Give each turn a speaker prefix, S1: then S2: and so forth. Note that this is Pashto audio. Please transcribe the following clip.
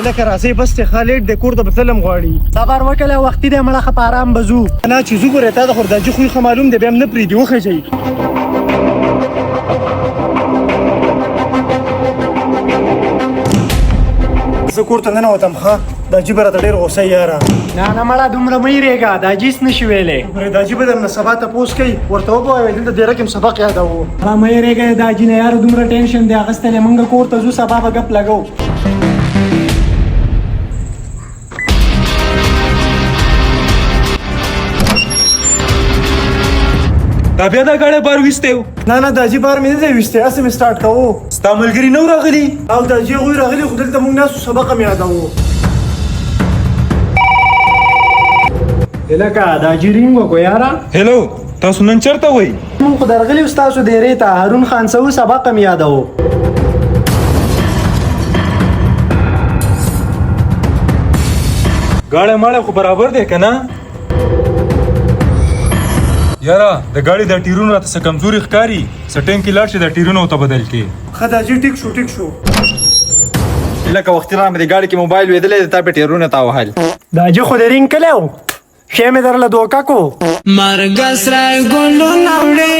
S1: لکه راځي بس ته خالد د کور د بتلم غواړي
S2: صبر وکړه وختي دې مړه خپ آرام بزو
S1: انا چې زو ګره تا د خرداجي خو معلوم دی بیا نه پری دی وخه زه کور ته نه وتم ښه دا جی بره ډېر غوسه یاره
S2: نه مړه دومره مې ریګا دا جیس نشي ویلې
S1: دا جی به درنه سبا ته پوس کوي ورته وګورئ دلته ډېر کوم سبق یادوو
S2: را مې ریګا دا جی نه یار دومره ټینشن دی اغستلې مونږ کور ته زو سبا به غپ لګو
S3: دا بیا دا غاړه بار وستیو
S1: نه دا جی بار مې نه دی وسته اسه مې سٹارټ کوو
S3: ستا ملګری نو راغلی
S1: او دا جی غوي راغلی خو دلته مونږ ناسو سبق مې یادوو
S2: الکه دا جی رينګ وکړه یارا
S3: هلو تاسو نن چرته وای
S2: مونږ خو درغلی استاد سو دی ریته هارون خان سو سبق مې یادوو
S3: غاړه ماړه خو برابر دی کنه یارا د غاړي د ټیرونو راته څه کمزوري ښکاری سټینګ کې لاړ شي د ټیرونو ته بدل کې
S1: خداجي ټیک شو
S4: لکه وختي را مې د ګاډي کې موبایل ویدلې د تا په ټیرونه تا وهل
S2: دا جی خو د رینګ کلو شی مې درله دوکہ کو
S5: مرگہ سره ګولونه وړي